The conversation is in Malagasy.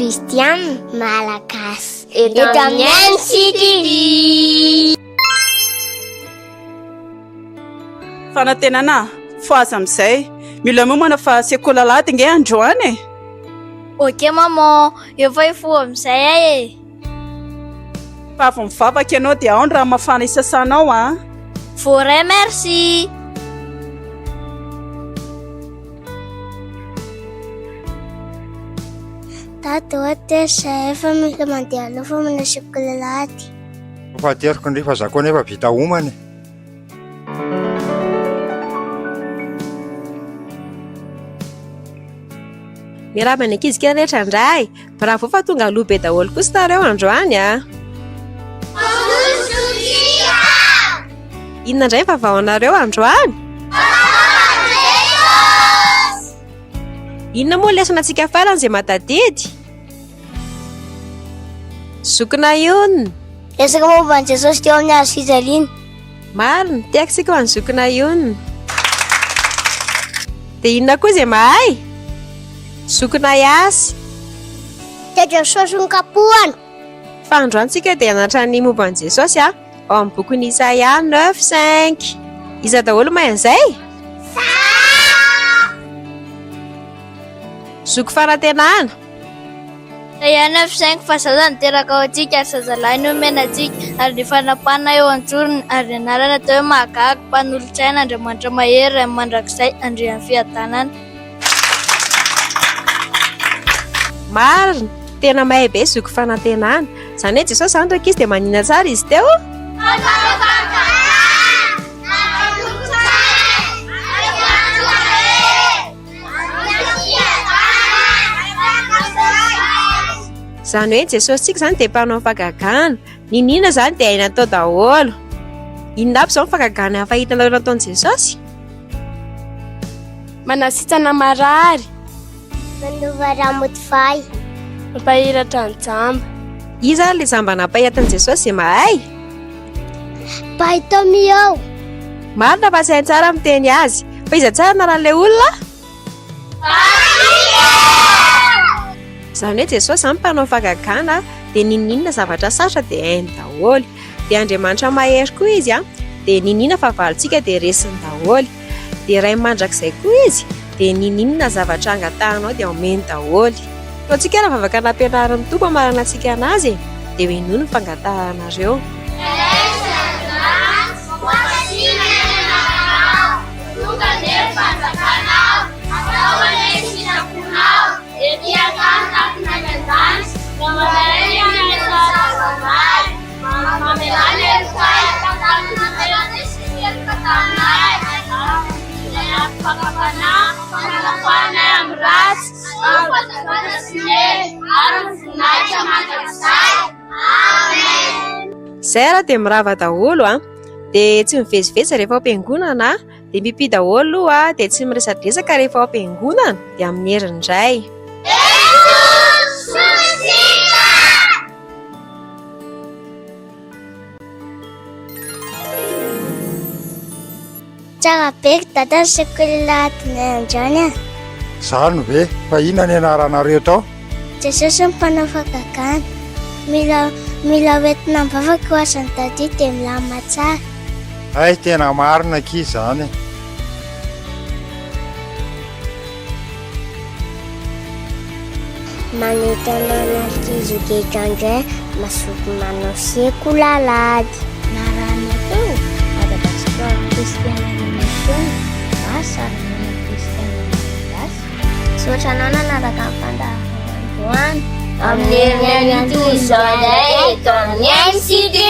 Kristianina Malagasy eto amin'ny NCTV. Fanantenana fa aza amin'izay mila momana fa sekoly alahady nge androany e. Ok maman, efa hifoha amin'izay e. Fa avy mivavaka ianao dia ao ny raha mafana isasanao a. Voray merci. Tato ohatra zahay efa mila mandeha aloha fa mana sekoly alahady. Fahateriko nefa zako nefa vita homana. Miarahaba ny ankizy kely rehetra indray. Bravo fa tonga aloha be daholo kosa tareo androany a. Inona indray vavao anareo androany? Inona moa lesona antsika farany izay matadidy? Zokona iona. Resaka momba an'i Jesosy teo amin'ny hazo fijaliana. Marina, tiako sika ho an'ny zokona iona. Dia inona koa izay mahay? Zokona iasy. Teo Jesosy ny kapohana. Fa androantsika dia anatra ny momba an'i Jesosy a, ao amin'ny bokin'ny Isaia 9:5. Iza daholo mahay an'izay? Zoko farantenana. Isaia 9:5 fa zaza niteraka ao antsika ary zazalahy ny omena antsika ary ny fanapana eo an-tsorony ary ny anarana atao hoe mahagaga mpanolotsaina Andriamanitra mahery ray mandrakizay andrian'ny fiadanana. Marina, tena mahay be zoko fanantenana. Izany hoe Jesosy izany raika izy dia manina tsara izy teo. Izany hoe Jesosy tsika izany dia mpanao fagagana. Ninina izany dia hainy atao daholo. Inona aby izao ny fagagana fahitanao nataon'i Jesosy? Manasitrana marary, Manova ramotivay. mampahiratra ny jamba. Iza ilay jamba nampahitan'i Jesosy izay mahay? Bartomeo. Marina fa sainy tsara miteny azy. Fa iza tsara anaran'ilay olona? Izany hoe Jesosy izany mpanao fagagana dia ninina zavatra sarotra dia hainy daholo. Dia Andriamanitra mahery koa izy a, dia ninina fa valontsika dia resiny daholo. Dia ray mandrakizay koa izy, dia ninina zavatra angatahanao dia omeny daholo. Toa antsika raha vavaka nampianarin'ny Tompo amarana antsika anazy dia hoe nono ny fangatahanareo. Izay raha dia mirava daholo a, dia tsy mivezivezy rehefa ao am-piangonana dia mipi daholo a, dia tsy miresadresaka rehefa ao am-piangonana dia amin'ny heriny indray. Tsara be dada ny sekoly alahady androany a. Izany ve? Fa inona ny anaranareo tao? Jesosy ny mpanao fagagana. Mila hoentina mivavaka ho azan'ny dadi dia milamina tsara. Ay, tena marina ki izany. Manentana an'ankizy kehitrandray mazoto manao sekoly alahady. Narana teo Madagasikara Kristianina Mission Asarana Kristianina Malagasy. Sotranao nanaraka ny fandaharana androany. Amin'ny herinandro izao indray eto amin'ny NCTV.